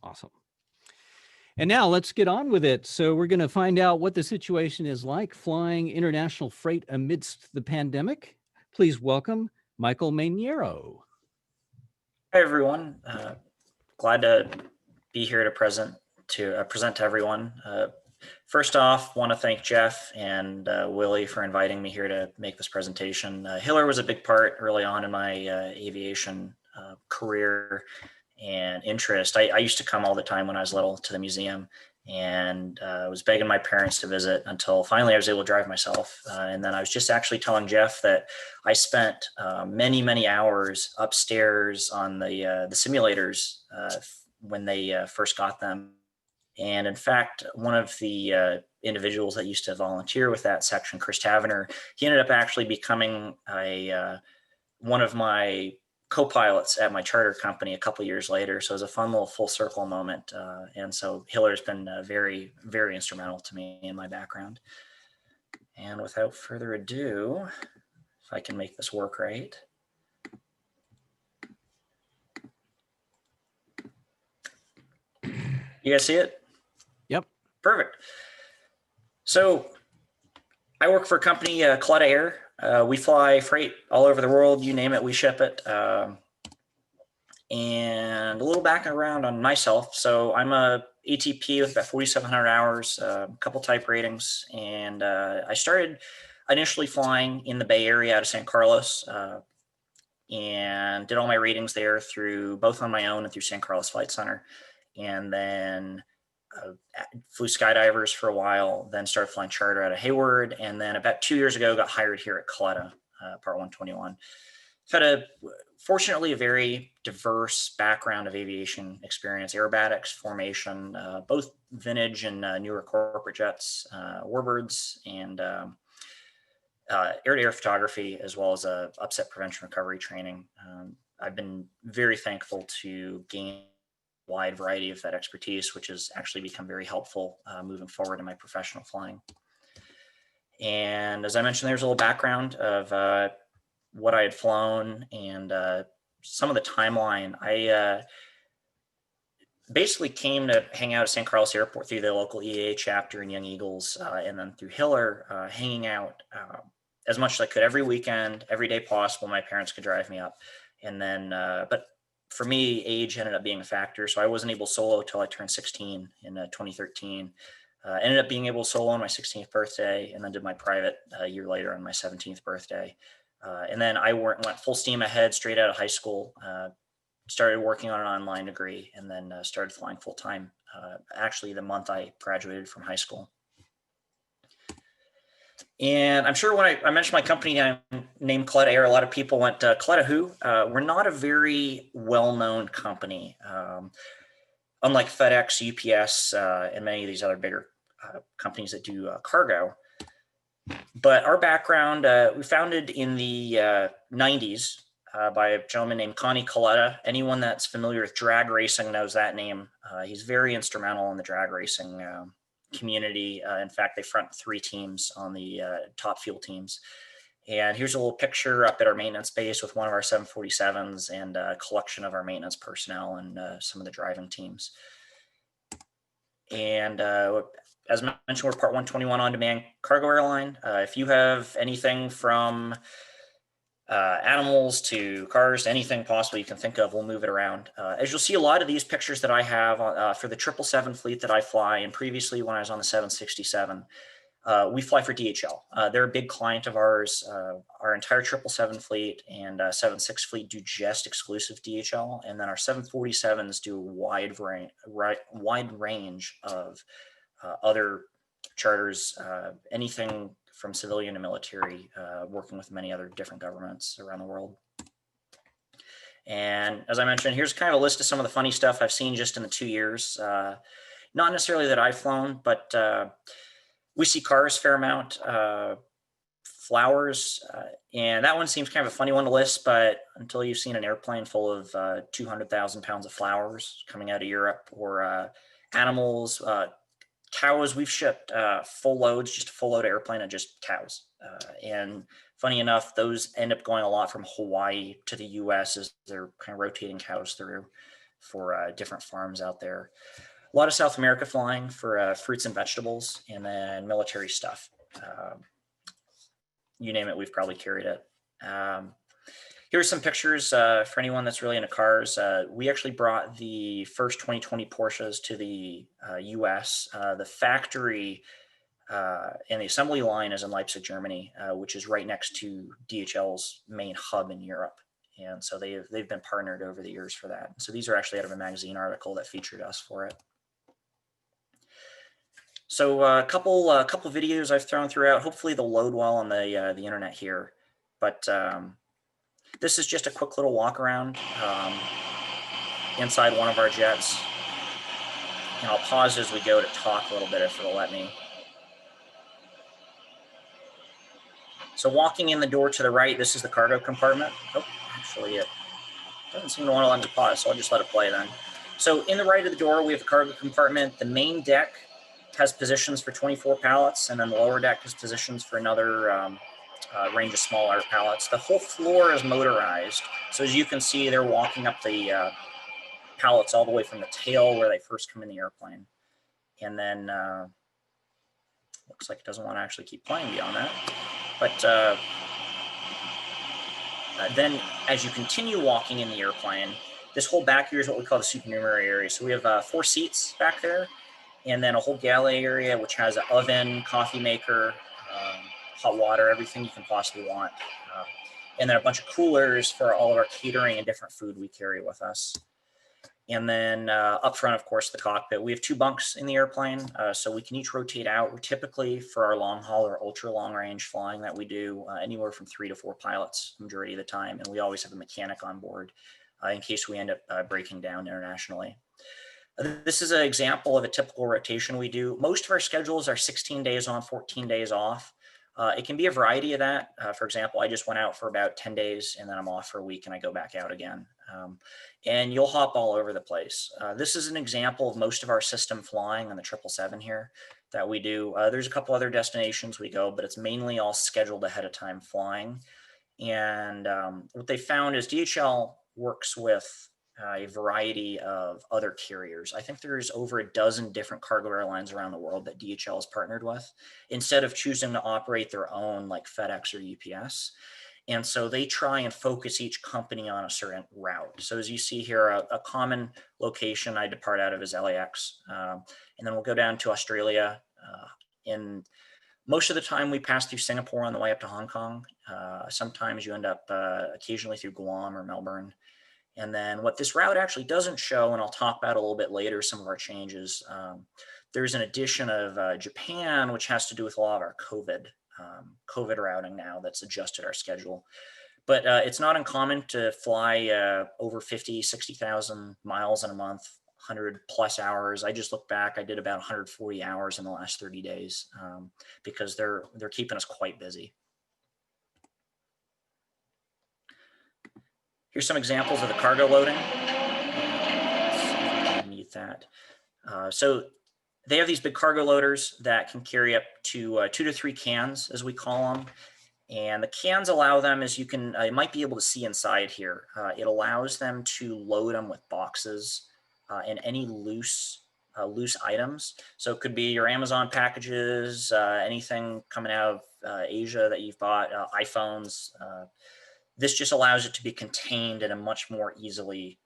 Awesome. And now let's get on with it. So we're going to find out what the situation is like flying international freight amidst the pandemic. Please welcome Michael Mainiero. Hi, everyone. Glad to be here to present to everyone. First off, want to thank Jeff and Willie for inviting me here to make this presentation. Hiller was a big part early on in my aviation career and interest. I used to come all the time when I was little to the museum, and was begging my parents to visit until finally I was able to drive myself. And then I was just actually telling Jeff that I spent many hours upstairs on the simulators when they first got them. And in fact, one of the individuals that used to volunteer with that section, Chris Tavener, he ended up actually becoming one of my co-pilots at my charter company a couple years later. So it was a fun little full circle moment. And so Hiller's been very, very instrumental to me in my background. And without further ado, if I can make this work right. You guys see it? Yep. Perfect. So I work for a company, Clutta Air. We fly freight all over the world. You name it, we ship it. And a little background on myself. So I'm a ATP with about 4,700 hours, a couple type ratings. And I started initially flying in the Bay Area out of San Carlos, and did all my ratings there through both on my own and through San Carlos Flight Center. And then flew skydivers for a while, then started flying charter out of Hayward. And then about 2 years ago, got hired here at Clutta, Part 121. I've had fortunately a very diverse background of aviation experience: aerobatics, formation, both vintage and newer corporate jets, warbirds, and air-to-air photography, as well as upset prevention recovery training. I've been very thankful to gain a wide variety of that expertise, which has actually become very helpful moving forward in my professional flying. And as I mentioned, there's a little background of what I had flown and some of the timeline. I basically came to hang out at San Carlos Airport through the local EAA chapter in Young Eagles, and then through Hiller, hanging out as much as I could every weekend, every day possible. My parents could drive me up. And then, but for me, age ended up being a factor. So I wasn't able to solo till I turned 16 in 2013. Ended up being able to solo on my 16th birthday, and then did my private a year later on my 17th birthday. And then I went full steam ahead straight out of high school, started working on an online degree, and then started flying full time, actually the month I graduated from high school. And I'm sure when I mentioned my company named Clutta Air, a lot of people went, Clutta who? We're not a very well-known company. Unlike FedEx, UPS, and many of these other bigger companies that do cargo. But our background, we founded in the 90s by a gentleman named Connie Coletta. Anyone that's familiar with drag racing knows that name. He's very instrumental in the drag racing community. In fact, they front 3 teams on the top fuel teams. And here's a little picture up at our maintenance base with one of our 747s and a collection of our maintenance personnel and some of the driving teams. And as mentioned, we're Part 121 on-demand cargo airline. If you have anything from animals to cars to anything possible you can think of, we'll move it around. As you'll see, a lot of these pictures that I have for the 777 fleet that I fly, and previously when I was on the 767, we fly for DHL. They're a big client of ours. Our entire 777 fleet and 76 fleet do just exclusive DHL, and then our 747s do a wide range of other charters, anything from civilian to military, working with many other different governments around the world. And as I mentioned, here's kind of a list of some of the funny stuff I've seen just in the 2 years. Not necessarily that I've flown, but we see cars a fair amount, flowers, and that one seems kind of a funny one to list, but until you've seen an airplane full of 200,000 pounds of flowers coming out of Europe, or animals, cows, we've shipped full loads, just a full load airplane of just cows. And funny enough, those end up going a lot from Hawaii to the US as they're kind of rotating cows through. for different farms out there. A lot of South America flying for fruits and vegetables, and then military stuff. You name it, we've probably carried it. Here's some pictures for anyone that's really into cars. We actually brought the first 2020 Porsches to the US. The factory and the assembly line is in Leipzig, Germany, which is right next to DHL's main hub in Europe. And so they've been partnered over the years for that. So these are actually out of a magazine article that featured us for it. So a couple videos I've thrown throughout. Hopefully they'll load well on the internet here. But this is just a quick little walk around inside one of our jets. And I'll pause as we go to talk a little bit if it'll let me. So walking in the door to the right, this is the cargo compartment. Oh, actually it doesn't seem to want to let me pause, so I'll just let it play then. So in the right of the door, we have the cargo compartment. The main deck has positions for 24 pallets, and then the lower deck has positions for another range of smaller pallets. The whole floor is motorized. So as you can see, they're walking up the pallets all the way from the tail where they first come in the airplane. And then looks like it doesn't want to actually keep playing beyond that. But then as you continue walking in the airplane, this whole back here is what we call the supernumerary area. So we have 4 seats back there, and then a whole galley area, which has an oven, coffee maker, hot water, everything you can possibly want. And then a bunch of coolers for all of our catering and different food we carry with us. And then up front, of course, the cockpit. We have 2 bunks in the airplane, so we can each rotate out. We're typically, for our long haul or ultra long range flying that we do, anywhere from 3 to 4 pilots majority of the time. And we always have a mechanic on board in case we end up breaking down internationally. This is an example of a typical rotation we do. Most of our schedules are 16 days on, 14 days off. It can be a variety of that. For example, I just went out for about 10 days and then I'm off for a week and I go back out again. And you'll hop all over the place. This is an example of most of our system flying on the 777 here that we do. There's a couple other destinations we go, but it's mainly all scheduled ahead of time flying. And what they found is DHL works with a variety of other carriers. I think there's over a dozen different cargo airlines around the world that DHL is partnered with, instead of choosing to operate their own like FedEx or UPS. And so they try and focus each company on a certain route. So as you see here, a common location I depart out of is LAX. And then we'll go down to Australia. And most of the time we pass through Singapore on the way up to Hong Kong. Sometimes you end up occasionally through Guam or Melbourne. And then what this route actually doesn't show, and I'll talk about a little bit later, some of our changes, there's an addition of Japan, which has to do with a lot of our COVID routing now that's adjusted our schedule. But it's not uncommon to fly over 50, 60,000 miles in a month, 100 plus hours. I just looked back, I did about 140 hours in the last 30 days because they're keeping us quite busy. Here's some examples of the cargo loading. Mute that. So they have these big cargo loaders that can carry up to 2 to 3 cans, as we call them. And the cans allow them, as you might be able to see inside here, it allows them to load them with boxes and any loose items. So it could be your Amazon packages, anything coming out of Asia that you've bought, iPhones. This just allows it to be contained in a much more easily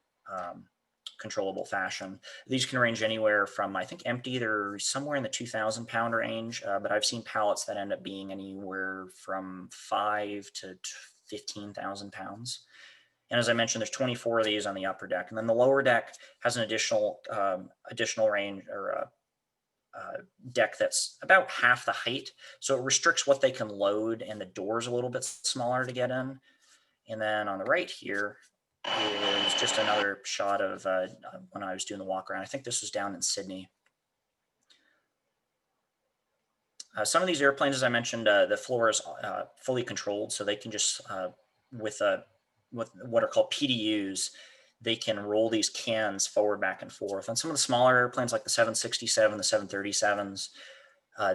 controllable fashion. These can range anywhere from, I think empty, they're somewhere in the 2,000 pound range, but I've seen pallets that end up being anywhere from 5 to 15,000 pounds. And as I mentioned, there's 24 of these on the upper deck. And then the lower deck has an additional range or deck that's about half the height. So it restricts what they can load, and the door's a little bit smaller to get in. And then on the right here is just another shot of when I was doing the walk around. I think this was down in Sydney. Some of these airplanes, as I mentioned, the floor is fully controlled, so they can just, with what are called PDUs, they can roll these cans forward, back and forth. On some of the smaller airplanes like the 767, the 737s,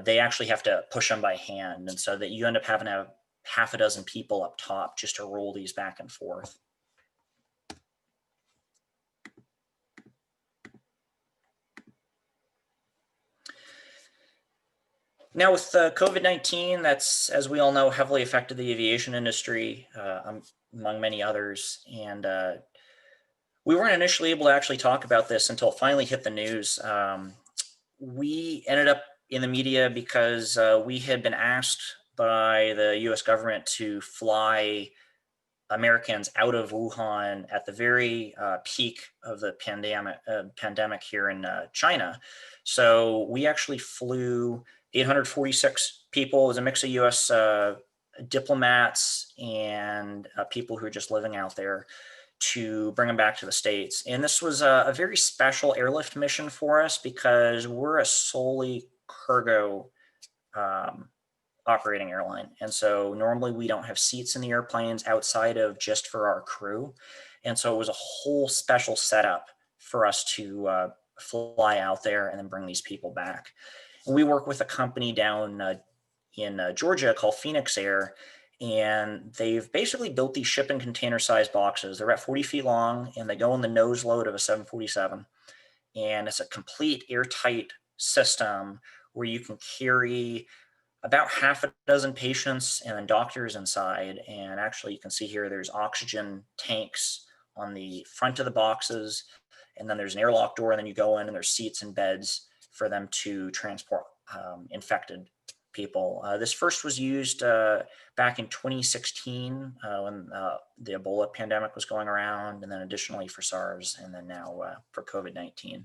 they actually have to push them by hand. And so that you end up having to have half a dozen people up top just to roll these back and forth. Now with COVID-19, that's, as we all know, heavily affected the aviation industry, among many others. And we weren't initially able to actually talk about this until it finally hit the news. We ended up in the media because we had been asked by the US government to fly Americans out of Wuhan at the very peak of the pandemic here in China. So we actually flew 846 people. It was a mix of US diplomats and people who were just living out there to bring them back to the States. And this was a very special airlift mission for us because we're a solely cargo um, operating airline. And so normally we don't have seats in the airplanes outside of just for our crew. And so it was a whole special setup for us to fly out there and then bring these people back. And we work with a company down in Georgia called Phoenix Air, and they've basically built these shipping container sized boxes. They're about 40 feet long and they go in the nose load of a 747. And it's a complete airtight system where you can carry about half a dozen patients and then doctors inside. And actually you can see here, there's oxygen tanks on the front of the boxes. And then there's an airlock door, and then you go in and there's seats and beds for them to transport infected people. This first was used back in 2016 when the Ebola pandemic was going around, and then additionally for SARS, and then now for COVID-19.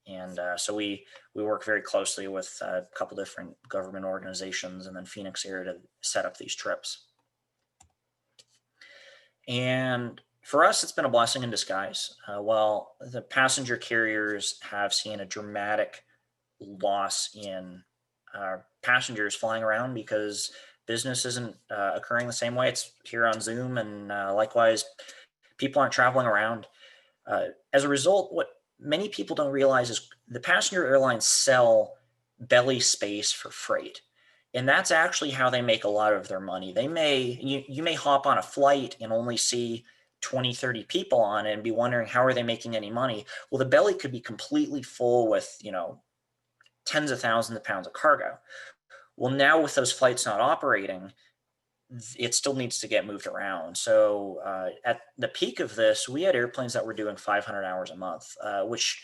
And so we work very closely with a couple different government organizations and then Phoenix Air to set up these trips. And for us, it's been a blessing in disguise. While the passenger carriers have seen a dramatic loss in passengers flying around because business isn't occurring the same way. It's here on Zoom, and likewise, people aren't traveling around. As a result, what many people don't realize is the passenger airlines sell belly space for freight. And that's actually how they make a lot of their money. You may hop on a flight and only see 20, 30 people on it and be wondering, how are they making any money? Well, the belly could be completely full with, tens of thousands of pounds of cargo. Well, now with those flights not operating, it still needs to get moved around. So at the peak of this, we had airplanes that were doing 500 hours a month, which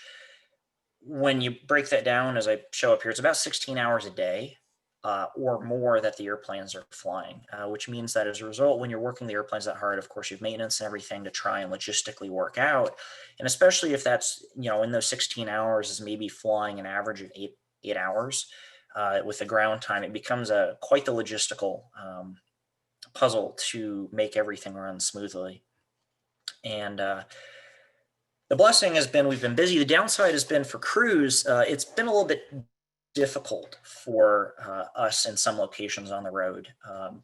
when you break that down, as I show up here, it's about 16 hours a day or more that the airplanes are flying, which means that as a result, when you're working the airplanes that hard, of course, you have maintenance and everything to try and logistically work out. And especially if that's, in those 16 hours is maybe flying an average of eight hours with the ground time, it becomes quite the logistical puzzle to make everything run smoothly. And the blessing has been we've been busy. The downside has been for crews, it's been a little bit difficult for us in some locations on the road.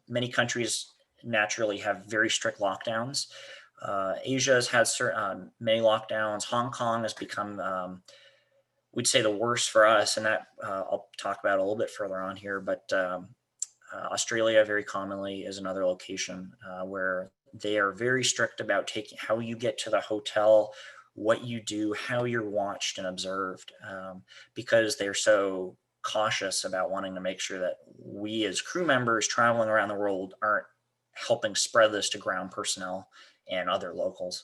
Many countries naturally have very strict lockdowns. Asia has had many lockdowns. Hong Kong has become, we'd say, the worst for us, and that I'll talk about a little bit further on here. But Australia very commonly is another location where they are very strict about taking how you get to the hotel, what you do, how you're watched and observed, because they're so cautious about wanting to make sure that we as crew members traveling around the world aren't helping spread this to ground personnel and other locals.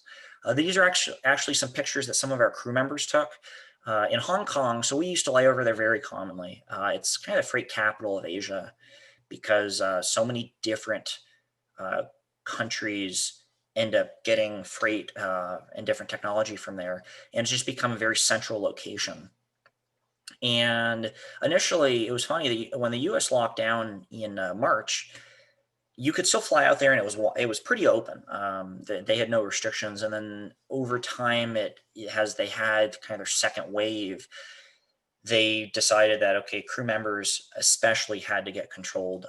These are actually some pictures that some of our crew members took in Hong Kong. So we used to lay over there very commonly. It's kind of the freight capital of Asia because so many different countries end up getting freight and different technology from there. And it's just become a very central location. And initially, it was funny, when the US locked down in March, you could still fly out there and it was pretty open. They had no restrictions. And then over time, as they had kind of their second wave, they decided that, okay, crew members especially had to get controlled.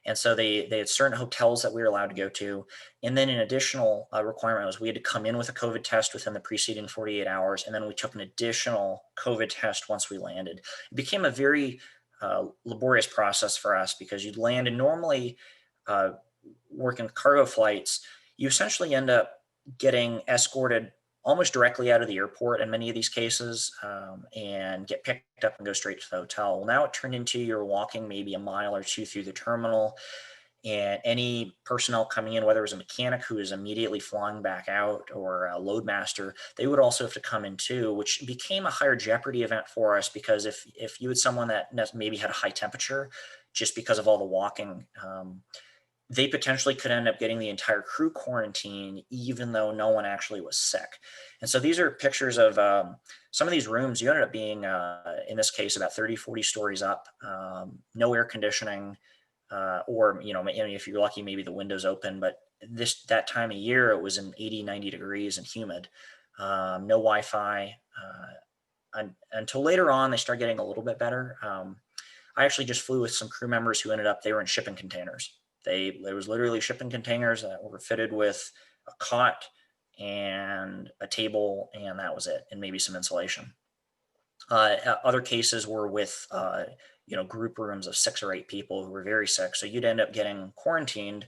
And so they had certain hotels that we were allowed to go to. And then an additional requirement was we had to come in with a COVID test within the preceding 48 hours. And then we took an additional COVID test once we landed. It became a very laborious process for us because you'd land, and normally working cargo flights, you essentially end up getting escorted almost directly out of the airport in many of these cases, and get picked up and go straight to the hotel. Well, now it turned into you're walking maybe a mile or two through the terminal, and any personnel coming in, whether it was a mechanic who is immediately flying back out or a load master, they would also have to come in too, which became a higher jeopardy event for us, because if you had someone that maybe had a high temperature just because of all the walking, they potentially could end up getting the entire crew quarantined, even though no one actually was sick. And so these are pictures of some of these rooms. You ended up being, in this case, about 30, 40 stories up, no air conditioning, or, if you're lucky, maybe the windows open, but that time of year, it was in 80, 90 degrees and humid, no Wi-Fi, until later on, they start getting a little bit better. I actually just flew with some crew members who they were in shipping containers. There was literally shipping containers that were fitted with a cot and a table, and that was it, and maybe some insulation. Other cases were with, group rooms of 6 or 8 people who were very sick. So you'd end up getting quarantined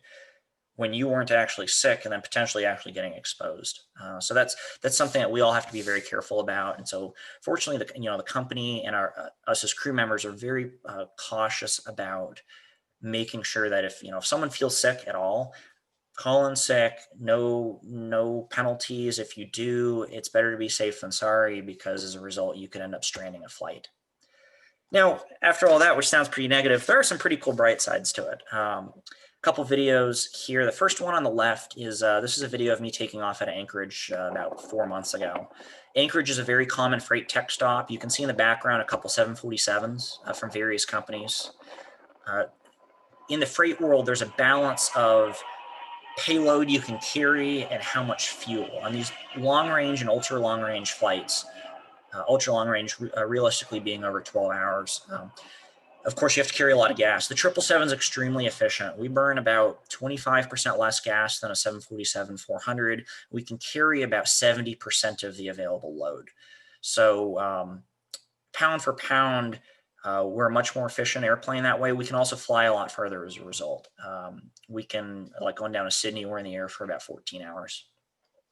when you weren't actually sick, and then potentially actually getting exposed. So that's something that we all have to be very careful about. And so fortunately, the company and us as crew members are very cautious about making sure that if someone feels sick at all, call in sick, no penalties. If you do, it's better to be safe than sorry, because as a result, you could end up stranding a flight. Now, after all that, which sounds pretty negative, there are some pretty cool bright sides to it. A couple videos here. The first one on the left is, this is a video of me taking off at Anchorage about 4 months ago. Anchorage is a very common freight tech stop. You can see in the background a couple 747s from various companies. In the freight world, there's a balance of payload you can carry and how much fuel. On these long-range and ultra-long-range flights, ultra-long-range realistically being over 12 hours, of course, you have to carry a lot of gas. The 777 is extremely efficient. We burn about 25% less gas than a 747-400. We can carry about 70% of the available load. So pound for pound, we're a much more efficient airplane that way. We can also fly a lot further as a result. We can, like going down to Sydney, we're in the air for about 14 hours.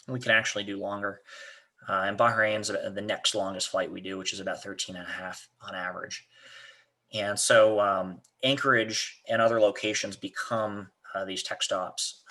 We can actually do longer. And Bahrain's the next longest flight we do, which is about 13 and a half on average. And so Anchorage and other locations become these tech stops.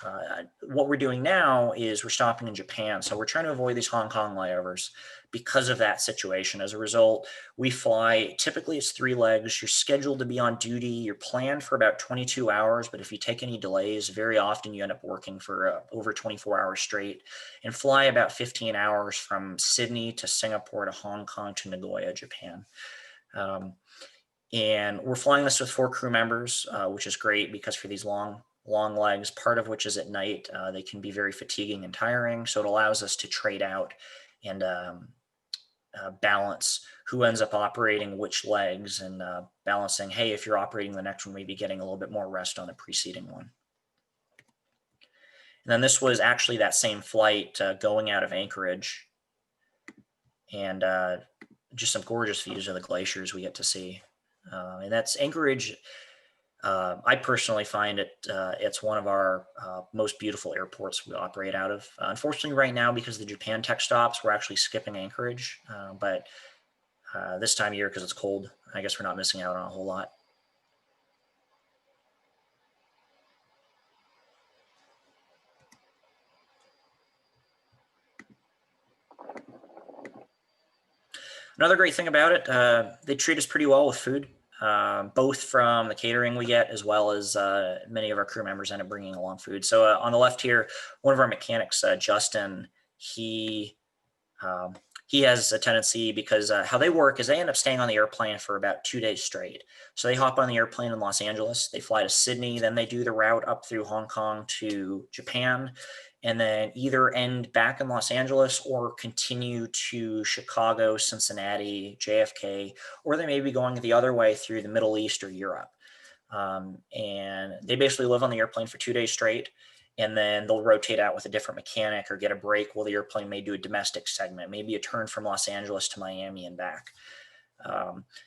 What we're doing now is we're stopping in Japan. So we're trying to avoid these Hong Kong layovers because of that situation. As a result, we fly, typically it's 3 legs. You're scheduled to be on duty. You're planned for about 22 hours, but if you take any delays, very often you end up working for over 24 hours straight, and fly about 15 hours from Sydney to Singapore to Hong Kong to Nagoya, Japan. And we're flying this with 4 crew members, which is great, because for these long legs, part of which is at night, they can be very fatiguing and tiring. So it allows us to trade out and balance who ends up operating which legs, and balancing, hey, if you're operating the next one, maybe getting a little bit more rest on the preceding one. And then this was actually that same flight going out of Anchorage, and just some gorgeous views of the glaciers we get to see. And that's Anchorage. I personally find it's one of our most beautiful airports we operate out of. Unfortunately, right now, because of the Japan tech stops, we're actually skipping Anchorage. But this time of year, because it's cold, I guess we're not missing out on a whole lot. Another great thing about it, they treat us pretty well with food, both from the catering we get, as well as many of our crew members end up bringing along food. So on the left here, one of our mechanics, Justin, he has a tendency, because how they work is they end up staying on the airplane for about 2 days straight. So they hop on the airplane in Los Angeles, they fly to Sydney, then they do the route up through Hong Kong to Japan, and then either end back in Los Angeles or continue to Chicago, Cincinnati, JFK, or they may be going the other way through the Middle East or Europe. And they basically live on the airplane for 2 days straight, and then they'll rotate out with a different mechanic or get a break while the airplane may do a domestic segment, maybe a turn from Los Angeles to Miami and back.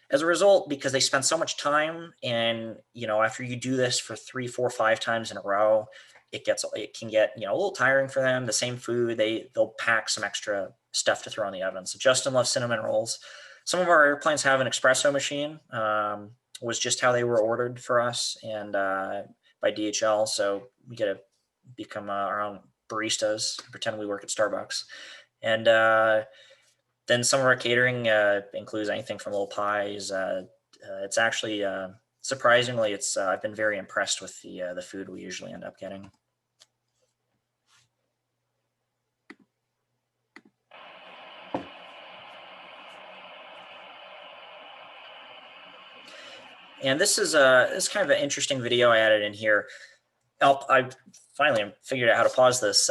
As a result, because they spend so much time, and after you do this for 3, 4, 5 times in a row, it can get a little tiring for them. The same food, they'll pack some extra stuff to throw in the oven. So Justin loves cinnamon rolls. Some of our airplanes have an espresso machine, was just how they were ordered for us and by DHL. So we get to become our own baristas, pretend we work at Starbucks. And then some of our catering includes anything from little pies. It's actually, surprisingly, I've been very impressed with the food we usually end up getting. And this is kind of an interesting video I added in here. I finally figured out how to pause this.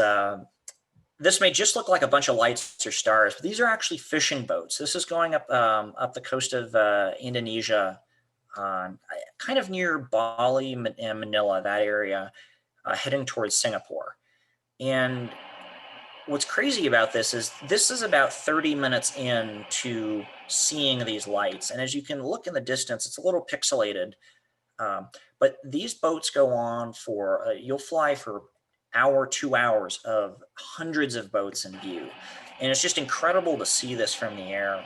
This may just look like a bunch of lights or stars, but these are actually fishing boats. This is going up the coast of Indonesia, kind of near Bali and Manila, that area, heading towards Singapore. And what's crazy about this is about 30 minutes into seeing these lights. And as you can look in the distance, it's a little pixelated. But these boats go on for, you'll fly for hour, 2 hours of hundreds of boats in view. And it's just incredible to see this from the air,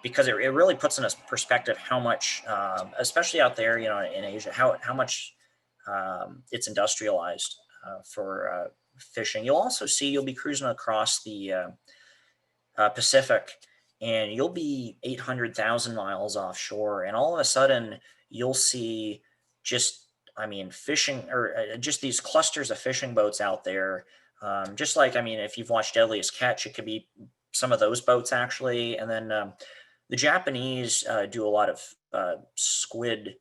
because it really puts in a perspective how much, especially out there, in Asia, how much it's industrialized for fishing. You'll be cruising across the Pacific, and you'll be 800,000 miles offshore, and all of a sudden you'll see fishing, or just these clusters of fishing boats out there. Just like, if you've watched Deadliest Catch, it could be some of those boats actually. And then the Japanese do a lot of squid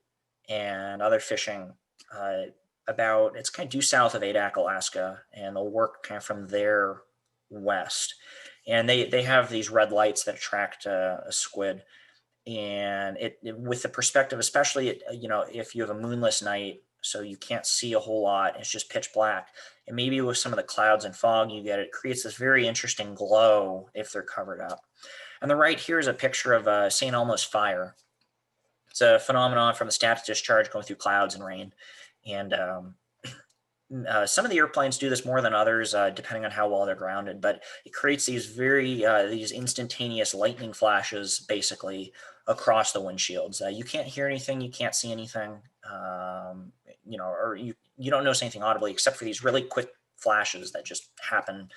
and other fishing it's kind of due south of Adak, Alaska, and they'll work kind of from there west. And they have these red lights that attract a squid. And with the perspective, especially, if you have a moonless night, so you can't see a whole lot, it's just pitch black. And maybe with some of the clouds and fog you get, it creates this very interesting glow if they're covered up. On the right here is a picture of St. Elmo's fire. It's a phenomenon from the static discharge going through clouds and rain. And some of the airplanes do this more than others, depending on how well they're grounded, but it creates these these instantaneous lightning flashes, basically, across the windshields. You can't hear anything, you can't see anything, or you don't notice anything audibly, except for these really quick flashes that just happen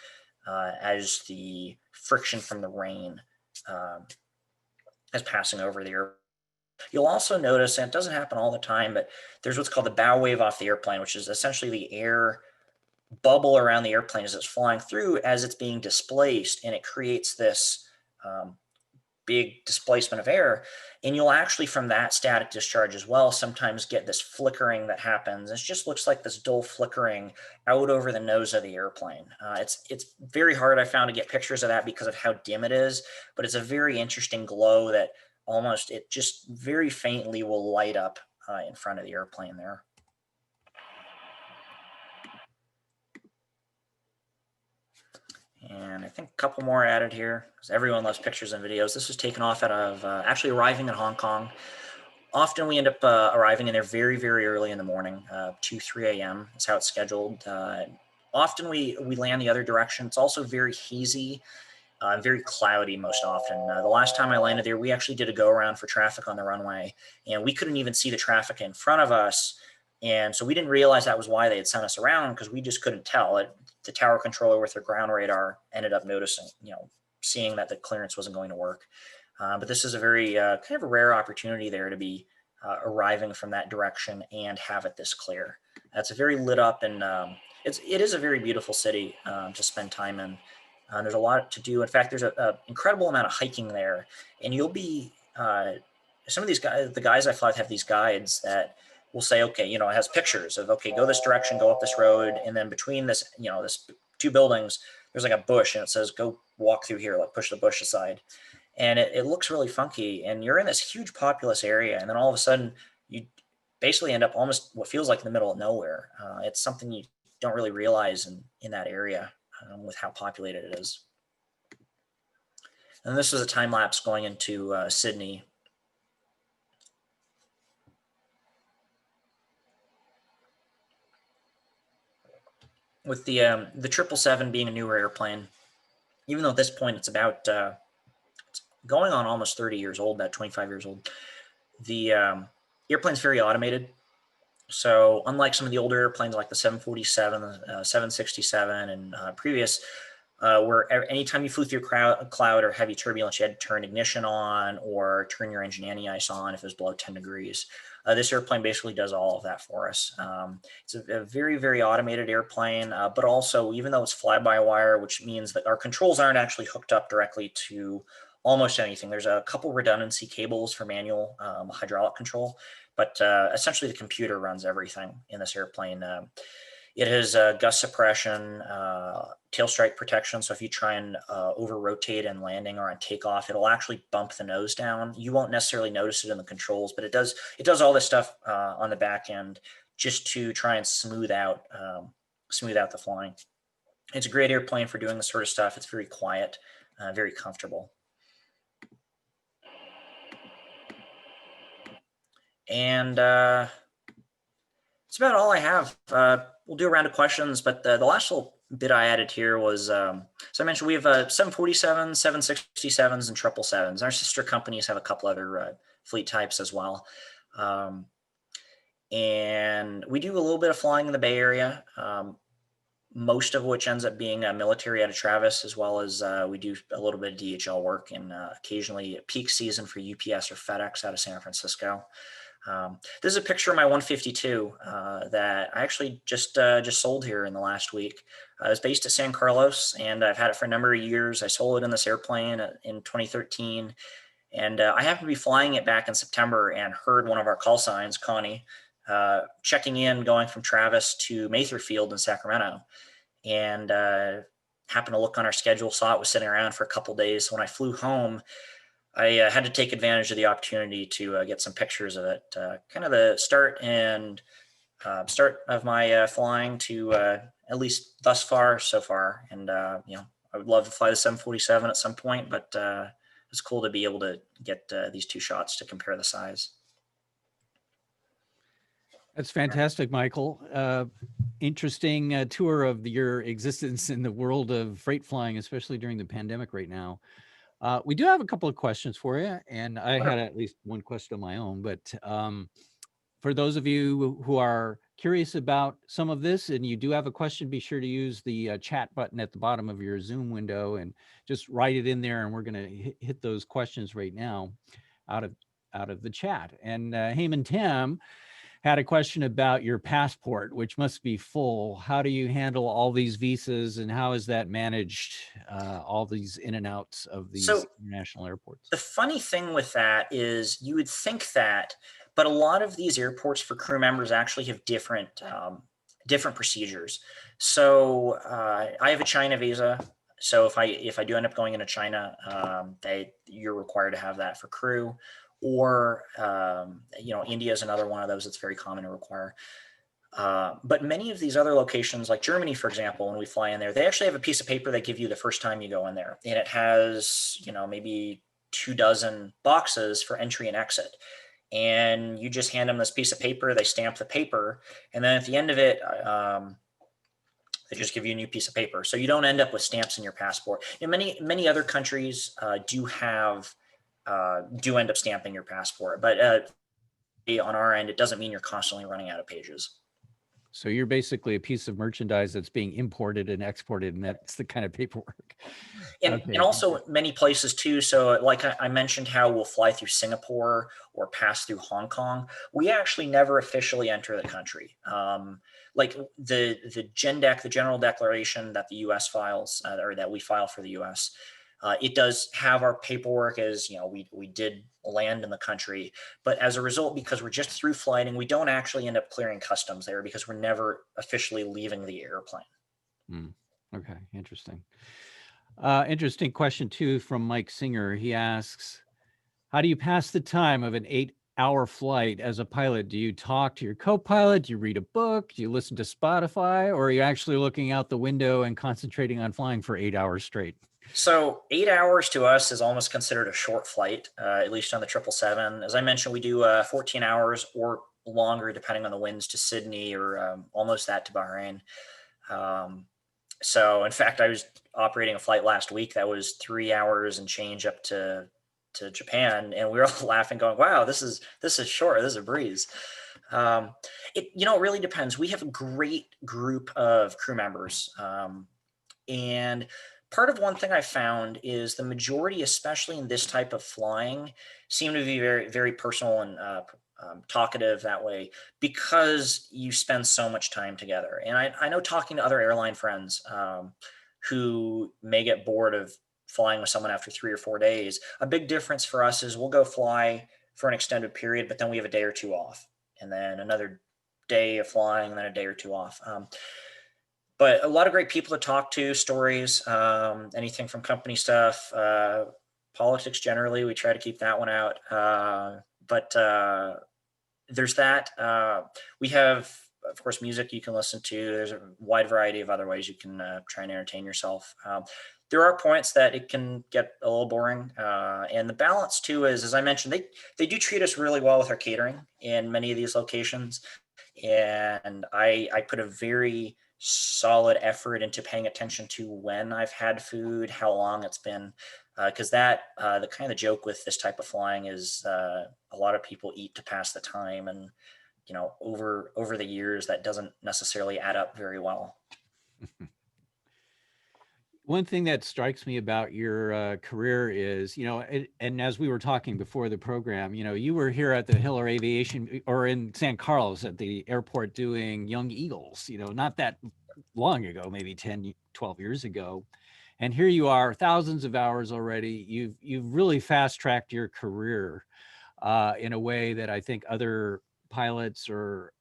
as the friction from the rain is passing over the air. You'll also notice, and it doesn't happen all the time, but there's what's called the bow wave off the airplane, which is essentially the air bubble around the airplane as it's flying through, as it's being displaced, and it creates this big displacement of air. And you'll actually, from that static discharge as well, sometimes get this flickering that happens. It just looks like this dull flickering out over the nose of the airplane. It's very hard, I found, to get pictures of that because of how dim it is, but it's a very interesting glow that it just very faintly will light up in front of the airplane there. And I think a couple more added here, because everyone loves pictures and videos. This was taken off out of actually arriving in Hong Kong. Often we end up arriving in there very, very early in the morning, 2, 3 a.m. That's how it's scheduled. Often we land the other direction. It's also very hazy, very cloudy most often. The last time I landed there, we actually did a go around for traffic on the runway, and we couldn't even see the traffic in front of us. And so we didn't realize that was why they had sent us around, because we just couldn't tell. The tower controller with their ground radar ended up noticing, seeing that the clearance wasn't going to work. But this is a very kind of a rare opportunity there to be arriving from that direction and have it this clear. That's a very lit up, and it is a very beautiful city to spend time in. There's a lot to do. In fact, there's an incredible amount of hiking there, and you'll be some of these guys, the guys I fly with, have these guides that will say, okay, it has pictures of, okay, go this direction, go up this road, and then between this, this 2 buildings, there's like a bush, and it says, go walk through here, like push the bush aside. And it looks really funky, and you're in this huge populous area, and then all of a sudden you basically end up almost what feels like in the middle of nowhere. It's something you don't really realize in that area with how populated it is. And this is a time lapse going into Sydney. With the 777 being a newer airplane, even though at this point it's about it's going on almost 30 years old, about 25 years old. The airplane's very automated. So unlike some of the older airplanes like the 747, 767, and previous, where anytime you flew through a cloud or heavy turbulence, you had to turn ignition on or turn your engine anti-ice on if it was below 10 degrees. This airplane basically does all of that for us. It's a very, very automated airplane, but also, even though it's fly-by-wire, which means that our controls aren't actually hooked up directly to almost anything. There's a couple redundancy cables for manual hydraulic control, but essentially the computer runs everything in this airplane. It has gust suppression, tail strike protection. So if you try and over rotate in landing or on takeoff, it'll actually bump the nose down. You won't necessarily notice it in the controls, but it does all this stuff on the back end just to try and smooth out the flying. It's a great airplane for doing this sort of stuff. It's very quiet, very comfortable. And that's about all I have. We'll do a round of questions, but the last little bit I added here was, so I mentioned we have 747s, 767s, and 777s. Our sister companies have a couple other fleet types as well. And we do a little bit of flying in the Bay Area, most of which ends up being military out of Travis, as well as we do a little bit of DHL work and occasionally peak season for UPS or FedEx out of San Francisco. This is a picture of my 152 that I actually just sold here in the last week. I was based at San Carlos, and I've had it for a number of years. I sold it in this airplane in 2013, and I happened to be flying it back in September and heard one of our call signs, Connie, checking in, going from Travis to Mather Field in Sacramento, and happened to look on our schedule, saw it was sitting around for a couple days. So when I flew home, I had to take advantage of the opportunity to get some pictures of it. Kind of the start of my flying to at least thus far, so far. And I would love to fly the 747 at some point, but it's cool to be able to get these two shots to compare the size. That's fantastic, Michael. Interesting tour of your existence in the world of freight flying, especially during the pandemic right now. We do have a couple of questions for you, and I had at least one question of my own, but for those of you who are curious about some of this and you do have a question, be sure to use the chat button at the bottom of your Zoom window and just write it in there, and we're going to hit those questions right now out of the chat. And Heyman Tim had a question about your passport, which must be full. How do you handle all these visas, and how is that managed, all these in and outs of these international airports? The funny thing with that is you would think that, but a lot of these airports for crew members actually have different procedures. So I have a China visa. So if I do end up going into China, you're required to have that for crew. Or India is another one of those that's very common to require. But many of these other locations, like Germany, for example, when we fly in there, they actually have a piece of paper they give you the first time you go in there, and it has maybe 24 boxes for entry and exit. And you just hand them this piece of paper, they stamp the paper, and then at the end of it, they just give you a new piece of paper. So you don't end up with stamps in your passport. And many other countries do end up stamping your passport, but on our end, it doesn't mean you're constantly running out of pages. So you're basically a piece of merchandise that's being imported and exported, and that's the kind of paperwork. And also many places too. So like I mentioned how we'll fly through Singapore or pass through Hong Kong. We actually never officially enter the country. Like the GENDEC, the General Declaration that the U.S. files, or that we file for the U.S., it does have our paperwork as, we did land in the country, but as a result, because we're just through flighting, we don't actually end up clearing customs there because we're never officially leaving the airplane. Okay, interesting. Interesting question too from Mike Singer. He asks, how do you pass the time of an 8-hour flight as a pilot? Do you talk to your co-pilot? Do you read a book? Do you listen to Spotify? Or are you actually looking out the window and concentrating on flying for 8 hours straight? So 8 hours to us is almost considered a short flight, at least on the 777. As I mentioned, we do 14 hours or longer, depending on the winds, to Sydney, or almost that to Bahrain. So in fact, I was operating a flight last week that was 3 hours and change up to Japan, and we were all laughing, going, "Wow, this is short. This is a breeze." Um, it really depends. We have a great group of crew members, and part of one thing I found is the majority, especially in this type of flying, seem to be very, very personal and talkative that way because you spend so much time together. And I know talking to other airline friends who may get bored of flying with someone after 3 or 4 days, a big difference for us is we'll go fly for an extended period, but then we have a day or two off, and then another day of flying, and then a day or two off. But a lot of great people to talk to, stories, anything from company stuff, politics generally. We try to keep that one out. But there's that. We have, of course, music you can listen to. There's a wide variety of other ways you can try and entertain yourself. There are points that it can get a little boring. And the balance too is, as I mentioned, they do treat us really well with our catering in many of these locations. And I put a very solid effort into paying attention to when I've had food, how long it's been, because the kind of joke with this type of flying is a lot of people eat to pass the time, and over the years that doesn't necessarily add up very well. One thing that strikes me about your career is, and as we were talking before the program, you were here at the Hiller Aviation or in San Carlos at the airport doing Young Eagles, not that long ago, maybe 10, 12 years ago. And here you are, thousands of hours already. You've really fast tracked your career in a way that I think other pilots or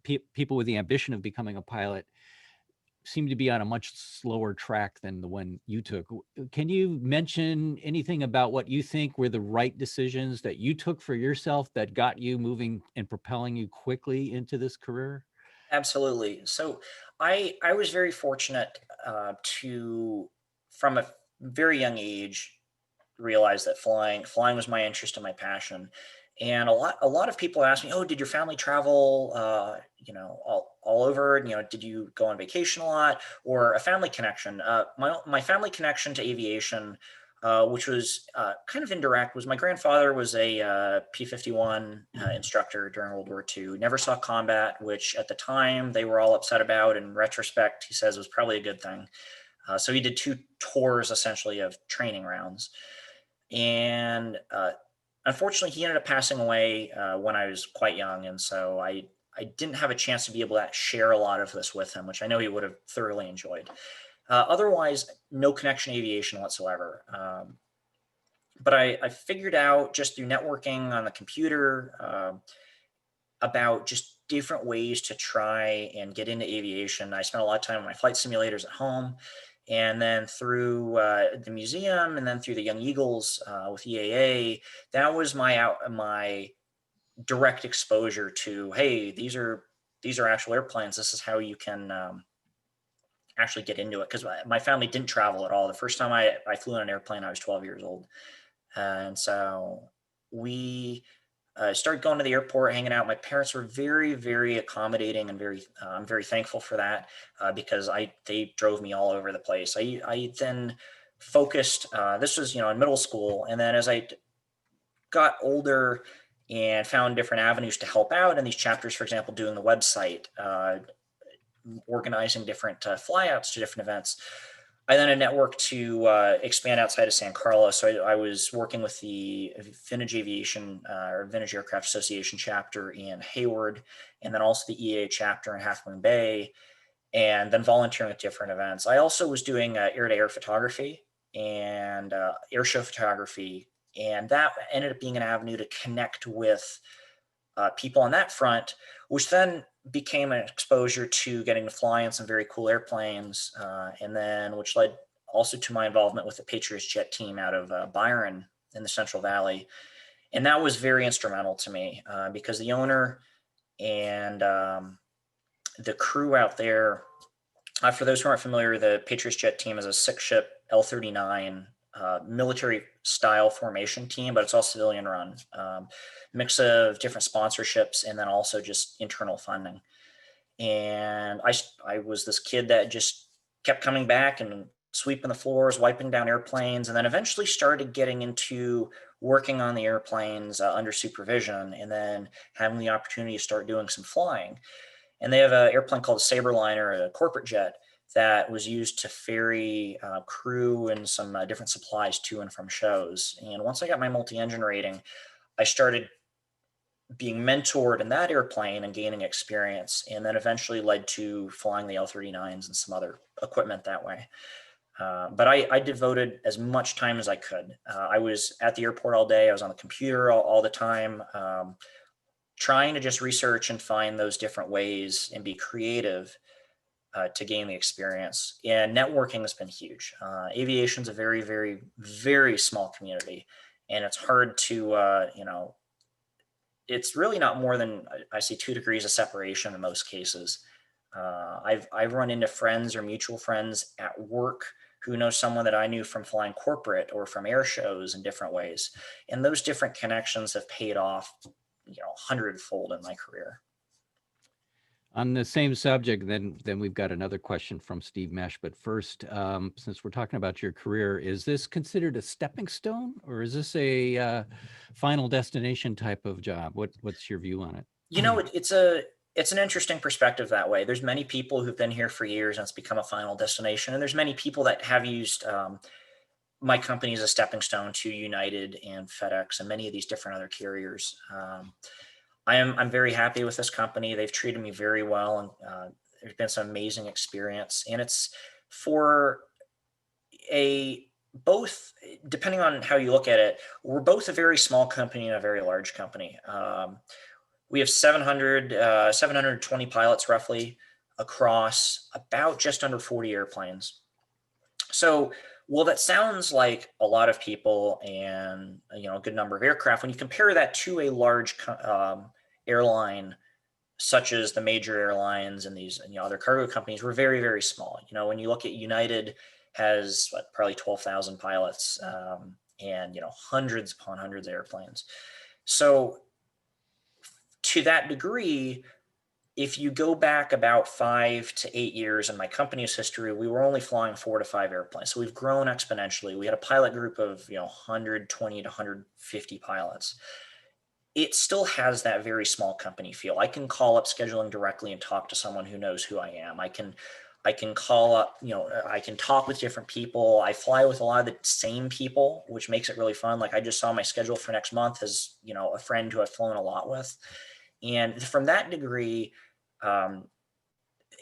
people with the ambition of becoming a pilot seem to be on a much slower track than the one you took. Can you mention anything about what you think were the right decisions that you took for yourself that got you moving and propelling you quickly into this career? Absolutely. So I was very fortunate to, from a very young age, realize that flying was my interest and my passion. And a lot of people ask me, "Oh, did your family travel all over? Did you go on vacation a lot, or a family connection?" My family connection to aviation, which was kind of indirect, was my grandfather was a P-51 instructor during World War II. Never saw combat, which at the time they were all upset about. In retrospect, he says was probably a good thing. So he did 2 tours essentially of training rounds, and unfortunately, he ended up passing away when I was quite young, and so I didn't have a chance to be able to share a lot of this with him, which I know he would have thoroughly enjoyed. Otherwise, no connection to aviation whatsoever. But I figured out just through networking on the computer about just different ways to try and get into aviation. I spent a lot of time on my flight simulators at home, and then through the museum, and then through the Young Eagles with EAA. That was my direct exposure to, hey, these are actual airplanes. This is how you can actually get into it, because my family didn't travel at all. The first time I flew on an airplane, I was 12 years old, and so we started going to the airport, hanging out. My parents were very, very accommodating, and I'm very thankful for that, because they drove me all over the place. I then focused. This was in middle school, and then as I got older and found different avenues to help out in these chapters, for example, doing the website, organizing different flyouts to different events. I then had networked to expand outside of San Carlos. So I was working with the Vintage Aviation or Vintage Aircraft Association chapter in Hayward, and then also the EAA chapter in Half Moon Bay, and then volunteering at different events. I also was doing air-to-air photography and air show photography, and that ended up being an avenue to connect with people on that front, which then became an exposure to getting to fly in some very cool airplanes, and then which led also to my involvement with the Patriots jet team out of Byron in the Central Valley. And that was very instrumental to me because the owner and the crew out there, for those who aren't familiar, the Patriots jet team is a 6-ship L-39 military style formation team, but it's all civilian run. Mix of different sponsorships, and then also just internal funding. And I was this kid that just kept coming back and sweeping the floors, wiping down airplanes, and then eventually started getting into working on the airplanes under supervision, and then having the opportunity to start doing some flying. And they have an airplane called a Saberliner, a corporate jet that was used to ferry crew and some different supplies to and from shows. And once I got my multi-engine rating, I started being mentored in that airplane and gaining experience, and then eventually led to flying the L-39s and some other equipment that way. But I devoted as much time as I could. I was at the airport all day. I was on the computer all the time, trying to just research and find those different ways and be creative to gain the experience. And networking has been huge. Aviation's a very, very, very small community, and it's hard to, it's really not more than, I see, 2 degrees of separation in most cases. I've run into friends or mutual friends at work who know someone that I knew from flying corporate or from air shows in different ways. And those different connections have paid off, 100-fold in my career. On the same subject, then we've got another question from Steve Mesh. But first, since we're talking about your career, is this considered a stepping stone, or is this a final destination type of job? What's your view on it? It's an interesting perspective that way. There's many people who've been here for years and it's become a final destination. And there's many people that have used my company as a stepping stone to United and FedEx and many of these different other carriers. I'm very happy with this company. They've treated me very well, and there's been some amazing experience. And it's for both, depending on how you look at it, we're both a very small company and a very large company. We have 720 pilots roughly across about just under 40 airplanes. So, well, that sounds like a lot of people and a good number of aircraft. When you compare that to a large airline, such as the major airlines and these other cargo companies, we're very, very small. When you look at United, has probably 12,000 pilots and hundreds upon hundreds of airplanes. So to that degree, if you go back about 5 to 8 years in my company's history, we were only flying 4 to 5 airplanes. So we've grown exponentially. We had a pilot group of 120 to 150 pilots. It still has that very small company feel. I can call up scheduling directly and talk to someone who knows who I am. I can call up, I can talk with different people. I fly with a lot of the same people, which makes it really fun. Like I just saw my schedule for next month as, a friend who I've flown a lot with. And from that degree,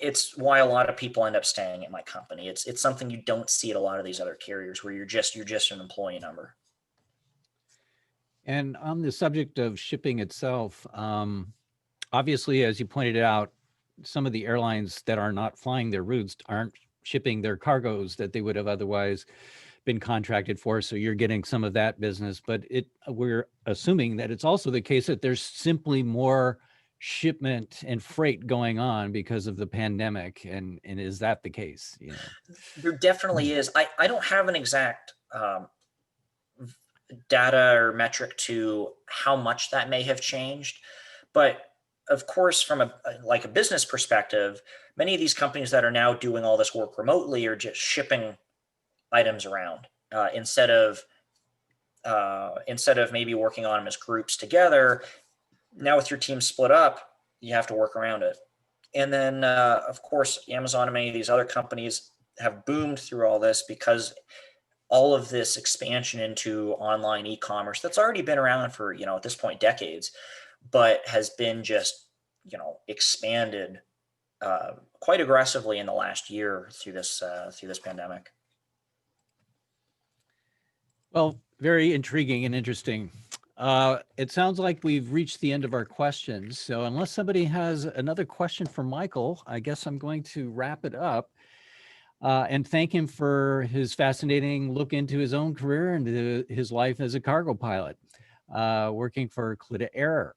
it's why a lot of people end up staying at my company. It's something you don't see at a lot of these other carriers where you're just an employee number. And on the subject of shipping itself, obviously, as you pointed out, some of the airlines that are not flying their routes aren't shipping their cargoes that they would have otherwise been contracted for. So you're getting some of that business, but we're assuming that it's also the case that there's simply more shipment and freight going on because of the pandemic. And is that the case? There definitely is. I don't have an exact data or metric to how much that may have changed, but of course, from a business perspective, many of these companies that are now doing all this work remotely are just shipping items around instead of maybe working on them as groups together. Now with your team split up, you have to work around it. And then, of course, Amazon and many of these other companies have boomed through all this because all of this expansion into online e-commerce that's already been around for, at this point, decades, but has been just, expanded quite aggressively in the last year through this pandemic. Well, very intriguing and interesting. It sounds like we've reached the end of our questions. So unless somebody has another question for Michael, I guess I'm going to wrap it up and thank him for his fascinating look into his own career and his life as a cargo pilot, working for Clita Air.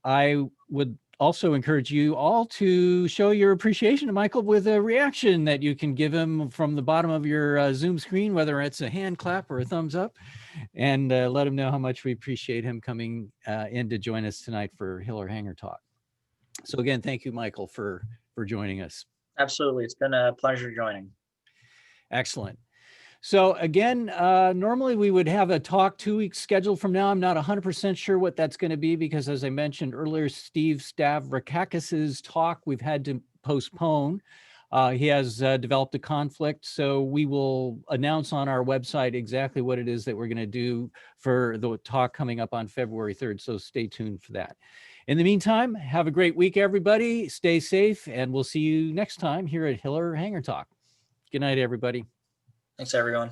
I would also encourage you all to show your appreciation to Michael with a reaction that you can give him from the bottom of your Zoom screen, whether it's a hand clap or a thumbs up, and let him know how much we appreciate him coming in to join us tonight for Hill or Hangar Talk. So again, thank you, Michael, for joining us. Absolutely. It's been a pleasure joining. Excellent. So again, normally we would have a talk 2 weeks scheduled from now. I'm not 100% sure what that's going to be because, as I mentioned earlier, Steve Stavrakakis's talk we've had to postpone. He has developed a conflict, so we will announce on our website exactly what it is that we're going to do for the talk coming up on February 3rd. So stay tuned for that. In the meantime, have a great week, everybody. Stay safe, and we'll see you next time here at Hiller Hangar Talk. Good night, everybody. Thanks, everyone.